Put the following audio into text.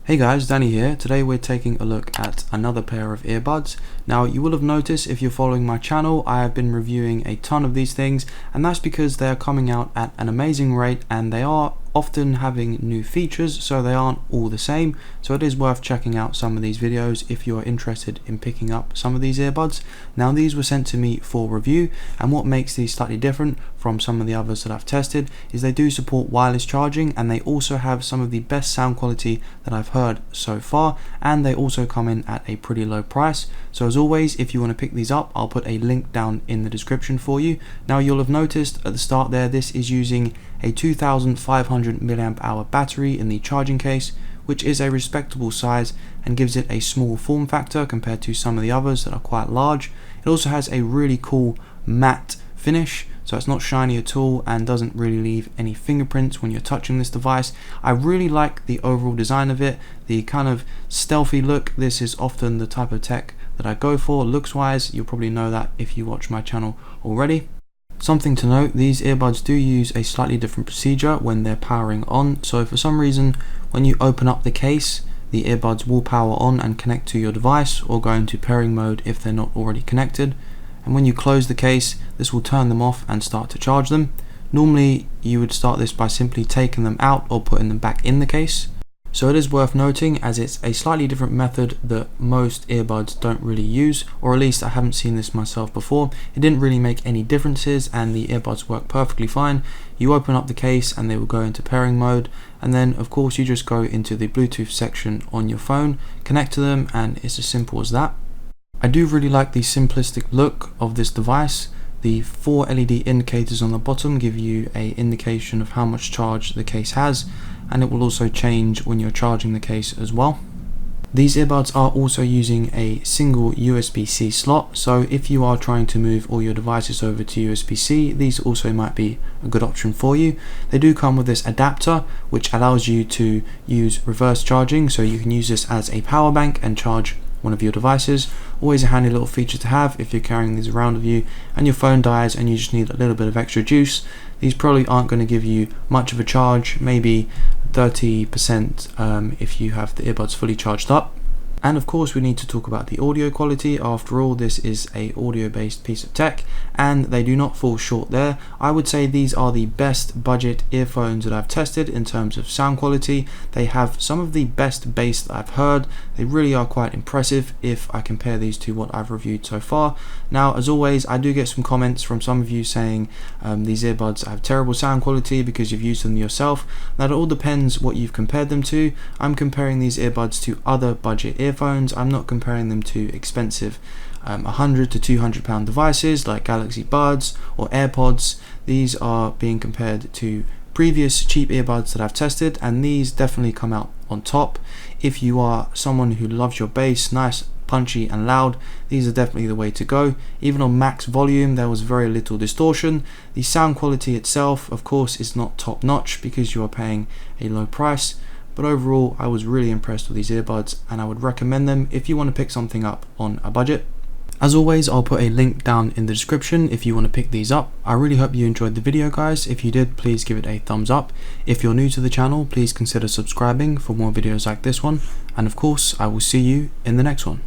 Hey guys, Danny here. Today we're taking a look at another pair of earbuds. Now you will have noticed if you're following my channel, I have been reviewing a ton of these things, and that's because they are coming out at an amazing rate and they are often having new features, so they aren't all the same. So it is worth checking out some of these videos if you are interested in picking up some of these earbuds. Now these were sent to me for review, and what makes these slightly different from some of the others that I've tested is they do support wireless charging, and they also have some of the best sound quality that I've heard so far, and they also come in at a pretty low price. So as always, if you want to pick these up, I'll put a link down in the description for you. Now you'll have noticed at the start there, this is using a 2500 milliamp hour battery in the charging case, which is a respectable size and gives it a small form factor compared to some of the others that are quite large. It also has a really cool matte finish, so it's not shiny at all and doesn't really leave any fingerprints when you're touching this device. I really like the overall design of it, the kind of stealthy look. This is often the type of tech that I go for looks wise. You'll probably know that if you watch my channel already. Something to note, these earbuds do use a slightly different procedure when they're powering on. So for some reason, when you open up the case, the earbuds will power on and connect to your device or go into pairing mode if they're not already connected. And when you close the case, this will turn them off and start to charge them. Normally you would start this by simply taking them out or putting them back in the case. So it is worth noting, as it's a slightly different method that most earbuds don't really use, or at least I haven't seen this myself before. It didn't really make any differences and the earbuds work perfectly fine. You open up the case and they will go into pairing mode, and then of course you just go into the Bluetooth section on your phone, connect to them, and it's as simple as that. I do really like the simplistic look of this device. The 4 LED indicators on the bottom give you an indication of how much charge the case has, and it will also change when you're charging the case as well. These earbuds are also using a single USB-C slot, so if you are trying to move all your devices over to USB-C, these also might be a good option for you. They do come with this adapter, which allows you to use reverse charging, so you can use this as a power bank and charge one of your devices. Always a handy little feature to have if you're carrying these around with you and your phone dies and you just need a little bit of extra juice. These probably aren't going to give you much of a charge, maybe 30% if you have the earbuds fully charged up. And of course we need to talk about the audio quality. After all, this is a audio based piece of tech and they do not fall short there. I would say these are the best budget earphones that I've tested in terms of sound quality. They have some of the best bass that I've heard. They really are quite impressive if I compare these to what I've reviewed so far. Now as always, I do get some comments from some of you saying these earbuds have terrible sound quality because you've used them yourself. Now it all depends what you've compared them to. I'm comparing these earbuds to other budget earphones. I'm not comparing them to expensive 100 to 200 pound devices like Galaxy Buds or AirPods. These are being compared to previous cheap earbuds that I've tested, and these definitely come out on top. If you are someone who loves your bass nice, punchy and loud, these are definitely the way to go. Even on max volume there was very little distortion. The sound quality itself of course is not top notch because you are paying a low price, but overall I was really impressed with these earbuds and I would recommend them if you want to pick something up on a budget. As always, I'll put a link down in the description if you want to pick these up. I really hope you enjoyed the video guys. If you did, please give it a thumbs up. If you're new to the channel, please consider subscribing for more videos like this one, and of course I will see you in the next one.